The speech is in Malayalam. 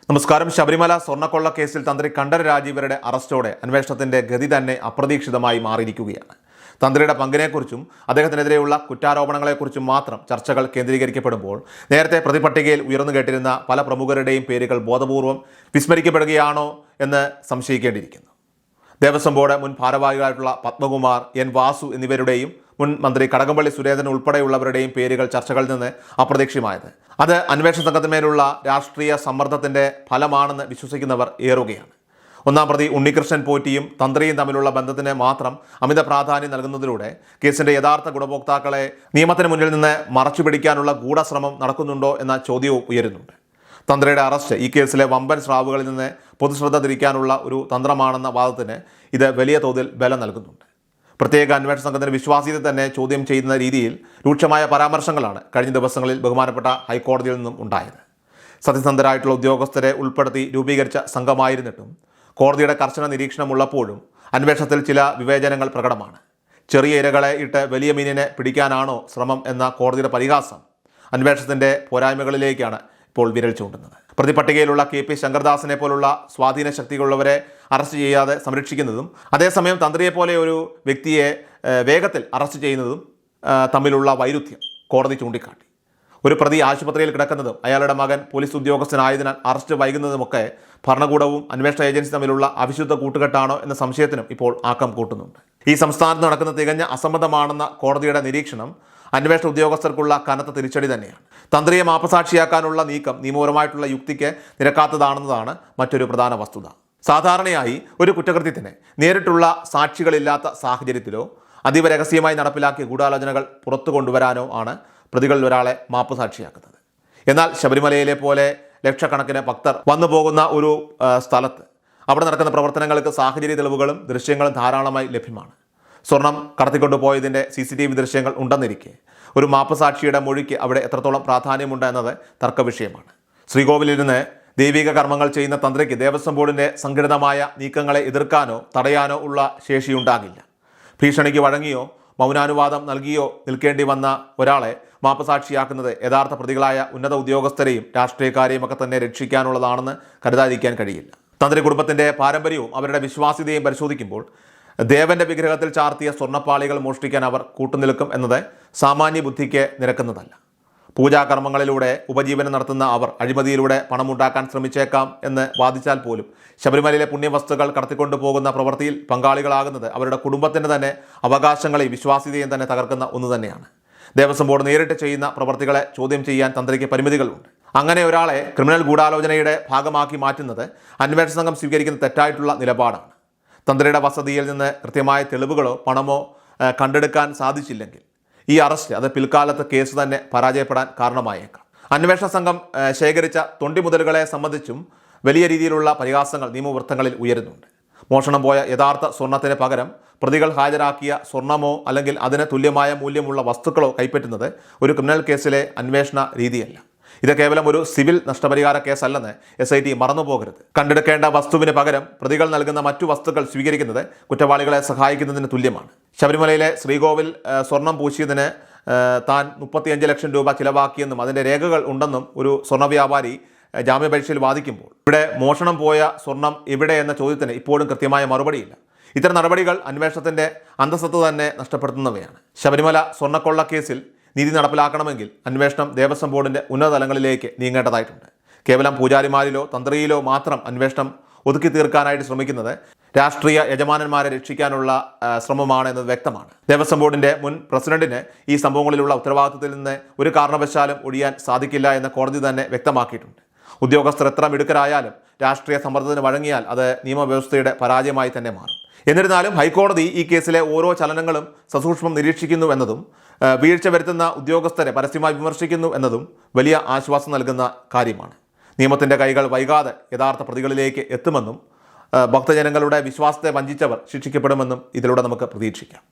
നമസ്കാരം. ശബരിമല സ്വർണ്ണക്കൊള്ള കേസിൽ തന്ത്രി കണ്ഠരര് രാജീവരുടെ അറസ്റ്റോടെ അന്വേഷണത്തിന്റെ ഗതി തന്നെ അപ്രതീക്ഷിതമായി മാറിയിരിക്കുകയാണ്. തന്ത്രിയുടെ പങ്കിനെക്കുറിച്ചും അദ്ദേഹത്തിനെതിരെയുള്ള കുറ്റാരോപണങ്ങളെക്കുറിച്ചും മാത്രം ചർച്ചകൾ കേന്ദ്രീകരിക്കപ്പെടുമ്പോൾ നേരത്തെ പ്രതിപട്ടികയിൽ ഉയർന്നു കേട്ടിരുന്ന പല പ്രമുഖരുടെയും പേരുകൾ ബോധപൂർവം വിസ്മരിക്കപ്പെടുകയാണോ എന്ന് സംശയിക്കേണ്ടിയിരിക്കുന്നു. ദേവസ്വം ബോർഡ് മുൻ ഭാരവാഹികളായിട്ടുള്ള പത്മകുമാർ, എൻ വാസു എന്നിവരുടെയും മുൻ മന്ത്രി കടകംപള്ളി സുരേന്ദ്രൻ ഉൾപ്പെടെയുള്ളവരുടെയും പേരുകൾ ചർച്ചകളിൽ നിന്ന് അപ്രതീക്ഷിതമായത് അത് അന്വേഷണ സംഘത്തിന്മേലുള്ള രാഷ്ട്രീയ സമ്മർദ്ദത്തിൻ്റെ ഫലമാണെന്ന് വിശ്വസിക്കുന്നവർ ഏറുകയാണ്. ഒന്നാം പ്രതി ഉണ്ണികൃഷ്ണൻ പോറ്റിയും തന്ത്രിയും തമ്മിലുള്ള ബന്ധത്തിന് മാത്രം അമിത പ്രാധാന്യം നൽകുന്നതിലൂടെ കേസിൻ്റെ യഥാർത്ഥ ഗുണഭോക്താക്കളെ നിയമത്തിന് മുന്നിൽ നിന്ന് മറച്ചുപിടിക്കാനുള്ള ഗൂഢശ്രമം നടക്കുന്നുണ്ടോ എന്ന ചോദ്യവും ഉയരുന്നുണ്ട്. തന്ത്രിയുടെ അറസ്റ്റ് ഈ കേസിലെ വമ്പൻ സ്രാവുകളിൽ നിന്ന് പൊതുശ്രദ്ധ തിരിക്കാനുള്ള ഒരു തന്ത്രമാണെന്ന വാദത്തിന് ഇത് വലിയ തോതിൽ ബലം നൽകുന്നുണ്ട്. പ്രത്യേക അന്വേഷണ സംഘത്തിന് വിശ്വാസ്യത തന്നെ ചോദ്യം ചെയ്യുന്ന രീതിയിൽ രൂക്ഷമായ പരാമർശങ്ങളാണ് കഴിഞ്ഞ ദിവസങ്ങളിൽ ബഹുമാനപ്പെട്ട ഹൈക്കോടതിയിൽ നിന്നും ഉണ്ടായത്. സത്യസന്ധരായിട്ടുള്ള ഉദ്യോഗസ്ഥരെ ഉൾപ്പെടുത്തി രൂപീകരിച്ച സംഘമായിരുന്നിട്ടും കോടതിയുടെ കർശന നിരീക്ഷണമുള്ളപ്പോഴും അന്വേഷണത്തിൽ ചില വിവേചനങ്ങൾ പ്രകടമാണ്. ചെറിയ ഇരകളെ ഇട്ട് വലിയ മീനിനെ പിടിക്കാനാണോ ശ്രമം എന്ന കോടതിയുടെ പരിഹാസം അന്വേഷണത്തിൻ്റെ പോരായ്മകളിലേക്കാണ് ഇപ്പോൾ വിരൽ ചൂണ്ടുന്നത്. പ്രതിപട്ടികയിലുള്ള KP ശങ്കർദാസിനെ പോലുള്ള സ്വാധീന ശക്തികളുള്ളവരെ അറസ്റ്റ് ചെയ്യാതെ സംരക്ഷിക്കുന്നതും അതേസമയം തന്ത്രിയെപ്പോലെ ഒരു വ്യക്തിയെ വേഗത്തിൽ അറസ്റ്റ് ചെയ്യുന്നതും തമ്മിലുള്ള വൈരുദ്ധ്യം കോടതി ചൂണ്ടിക്കാട്ടി. ഒരു പ്രതി ആശുപത്രിയിൽ കിടക്കുന്നതും അയാളുടെ മകൻ പോലീസ് ഉദ്യോഗസ്ഥനായതിനാൽ അറസ്റ്റ് വൈകുന്നതുമൊക്കെ ഭരണകൂടവും അന്വേഷണ ഏജൻസി തമ്മിലുള്ള അവിശുദ്ധ കൂട്ടുകെട്ടാണോ എന്ന സംശയത്തിനും ഇപ്പോൾ ആക്കം കൂട്ടുന്നുണ്ട്. ഈ സംസ്ഥാനത്ത് നടക്കുന്ന തികഞ്ഞ അസംബന്ധമാണെന്ന കോടതിയുടെ നിരീക്ഷണം അന്വേഷണ ഉദ്യോഗസ്ഥർക്കുള്ള കനത്ത തിരിച്ചടി തന്നെയാണ്. തന്ത്രിയെ മാപ്പസാക്ഷിയാക്കാനുള്ള നീക്കം നിയമപരമായിട്ടുള്ള യുക്തിക്ക് നിരക്കാത്തതാണെന്നതാണ് മറ്റൊരു പ്രധാന വസ്തുത. സാധാരണയായി ഒരു കുറ്റകൃത്യത്തിന് നേരിട്ടുള്ള സാക്ഷികളില്ലാത്ത സാഹചര്യത്തിലോ അതീവ രഹസ്യമായി നടപ്പിലാക്കിയ ഗൂഢാലോചനകൾ പുറത്തു കൊണ്ടുവരാനോ ആണ് പ്രതികളിൽ ഒരാളെ മാപ്പുസാക്ഷിയാക്കുന്നത്. എന്നാൽ ശബരിമലയിലെ പോലെ ലക്ഷക്കണക്കിന് ഭക്തർ വന്നു പോകുന്ന ഒരു സ്ഥലത്ത് അവിടെ നടക്കുന്ന പ്രവർത്തനങ്ങൾക്ക് സാഹചര്യ തെളിവുകളും ദൃശ്യങ്ങളും ധാരാളമായി ലഭ്യമാണ്. സ്വർണം കടത്തിക്കൊണ്ടുപോയതിൻ്റെ CCTV ദൃശ്യങ്ങൾ ഉണ്ടെന്നിരിക്കെ ഒരു മാപ്പുസാക്ഷിയുടെ മൊഴിക്ക് അവിടെ എത്രത്തോളം പ്രാധാന്യമുണ്ട് എന്നത് തർക്കവിഷയമാണ്. ശ്രീകോവിലിൽ നിന്ന് ദൈവിക കർമ്മങ്ങൾ ചെയ്യുന്ന തന്ത്രിക്ക് ദേവസ്വം ബോർഡിൻ്റെ സംഘടിതമായ നീക്കങ്ങളെ എതിർക്കാനോ തടയാനോ ഉള്ള ശേഷിയുണ്ടാകില്ല. ഭീഷണിക്ക് വഴങ്ങിയോ മൗനാനുവാദം നൽകിയോ നിൽക്കേണ്ടി വന്ന ഒരാളെ മാപ്പസാക്ഷിയാക്കുന്നത് യഥാർത്ഥ പ്രതികളായ ഉന്നത ഉദ്യോഗസ്ഥരെയും രാഷ്ട്രീയക്കാരെയും ഒക്കെ തന്നെ രക്ഷിക്കാനുള്ളതാണെന്ന് കരുതാതിരിക്കാൻ കഴിയില്ല. തന്ത്രി കുടുംബത്തിൻ്റെ പാരമ്പര്യവും അവരുടെ വിശ്വാസ്യതയും പരിശോധിക്കുമ്പോൾ ദേവന്റെ വിഗ്രഹത്തിൽ ചാർത്തിയ സ്വർണ്ണപ്പാളികൾ മോഷ്ടിക്കാൻ അവർ കൂട്ടുനിൽക്കും എന്നത് സാമാന്യ ബുദ്ധിക്ക് നിരക്കുന്നതല്ല. പൂജാകർമ്മങ്ങളിലൂടെ ഉപജീവനം നടത്തുന്ന അവർ അഴിമതിയിലൂടെ പണമുണ്ടാക്കാൻ ശ്രമിച്ചേക്കാം എന്ന് വാദിച്ചാൽ പോലും ശബരിമലയിലെ പുണ്യവസ്തുക്കൾ കടത്തിക്കൊണ്ടു പോകുന്ന പ്രവൃത്തിയിൽ പങ്കാളികളാകുന്നത് അവരുടെ കുടുംബത്തിൻ്റെ തന്നെ അവകാശങ്ങളെയും വിശ്വാസ്യതയും തന്നെ തകർക്കുന്ന ഒന്ന് തന്നെയാണ്. ദേവസ്വം ബോർഡ് നേരിട്ട് ചെയ്യുന്ന പ്രവൃത്തികളെ ചോദ്യം ചെയ്യാൻ തന്ത്രിക്ക് പരിമിതികളുണ്ട്. അങ്ങനെ ഒരാളെ ക്രിമിനൽ ഗൂഢാലോചനയുടെ ഭാഗമാക്കി മാറ്റുന്നത് അന്വേഷണ സംഘം സ്വീകരിക്കുന്ന തെറ്റായിട്ടുള്ള നിലപാടാണ്. തന്ത്രിയുടെ വസതിയിൽ നിന്ന് കൃത്യമായ തെളിവുകളോ പണമോ കണ്ടെടുക്കാൻ സാധിച്ചില്ലെങ്കിൽ ഈ അറസ്റ്റ് അത് പിൽക്കാലത്ത് കേസ് തന്നെ പരാജയപ്പെടാൻ കാരണമായേക്കാം. അന്വേഷണ സംഘം ശേഖരിച്ച തൊണ്ടിമുതലുകളെ സംബന്ധിച്ചും വലിയ രീതിയിലുള്ള പരിഹാസങ്ങൾ നിയമവൃത്തങ്ങളിൽ ഉയരുന്നുണ്ട്. മോഷണം പോയ യഥാർത്ഥ സ്വർണത്തിന് പകരം പ്രതികൾ ഹാജരാക്കിയ സ്വർണമോ അല്ലെങ്കിൽ അതിന് തുല്യമായ മൂല്യമുള്ള വസ്തുക്കളോ കൈപ്പറ്റുന്നത് ഒരു ക്രിമിനൽ കേസിലെ അന്വേഷണ രീതിയല്ല. ഇത് കേവലം ഒരു സിവിൽ നഷ്ടപരിഹാര കേസല്ലെന്ന് SIT മറന്നുപോകരുത്. കണ്ടെടുക്കേണ്ട വസ്തുവിന് പകരം പ്രതികൾ നൽകുന്ന മറ്റു വസ്തുക്കൾ സ്വീകരിക്കുന്നത് കുറ്റവാളികളെ സഹായിക്കുന്നതിന് തുല്യമാണ്. ശബരിമലയിലെ ശ്രീകോവിൽ സ്വർണം പൂശിയതിന് താൻ 35 ലക്ഷം രൂപ ചിലവാക്കിയെന്നും അതിൻ്റെ രേഖകൾ ഉണ്ടെന്നും ഒരു സ്വർണ്ണ വ്യാപാരി ജാമ്യപരീക്ഷയിൽ വാദിക്കുമ്പോൾ ഇവിടെ മോഷണം പോയ സ്വർണം എവിടെ എന്ന ചോദ്യത്തിന് ഇപ്പോഴും കൃത്യമായ മറുപടിയില്ല. ഇത്തരം നടപടികൾ അന്വേഷണത്തിൻ്റെ അന്തസ്സത്ത തന്നെ നഷ്ടപ്പെടുത്തുന്നവയാണ്. ശബരിമല സ്വർണ്ണക്കൊള്ള കേസിൽ നീതി നടപ്പിലാക്കണമെങ്കിൽ അന്വേഷണം ദേവസ്വം ബോർഡിൻ്റെ ഉന്നതതലങ്ങളിലേക്ക് നീങ്ങേണ്ടതായിട്ടുണ്ട്. കേവലം പൂജാരിമാരിലോ തന്ത്രിയിലോ മാത്രം അന്വേഷണം ഒതുക്കി തീർക്കാനായിട്ട് ശ്രമിക്കുന്നത് രാഷ്ട്രീയ യജമാനന്മാരെ രക്ഷിക്കാനുള്ള ശ്രമമാണ് എന്നത് വ്യക്തമാണ്. ദേവസ്വം ബോർഡിൻ്റെ മുൻ പ്രസിഡന്റിന് ഈ സംഭവങ്ങളിലുള്ള ഉത്തരവാദിത്തത്തിൽ നിന്ന് ഒരു കാരണവശാലും ഒഴിയാൻ സാധിക്കില്ല എന്ന് കോടതി തന്നെ വ്യക്തമാക്കിയിട്ടുണ്ട്. ഉദ്യോഗസ്ഥർ എത്ര മിടുക്കരായാലും രാഷ്ട്രീയ സമ്മർദ്ദത്തിന് വഴങ്ങിയാൽ അത് നിയമവ്യവസ്ഥയുടെ പരാജയമായി തന്നെ മാറും. എന്നിരുന്നാലും ഹൈക്കോടതി ഈ കേസിലെ ഓരോ ചലനങ്ങളും സസൂക്ഷ്മം നിരീക്ഷിക്കുന്നു എന്നതും വീഴ്ച വരുത്തുന്ന ഉദ്യോഗസ്ഥരെ പരസ്യമായി വിമർശിക്കുന്നു എന്നതും വലിയ ആശ്വാസം നൽകുന്ന കാര്യമാണ്. നിയമത്തിൻ്റെ കൈകൾ വൈകാതെ യഥാർത്ഥ പ്രതികളിലേക്ക് എത്തുമെന്നും ഭക്തജനങ്ങളുടെ വിശ്വാസത്തെ വഞ്ചിച്ചവർ ശിക്ഷിക്കപ്പെടുമെന്നും ഇതിലൂടെ നമുക്ക് പ്രതീക്ഷിക്കാം.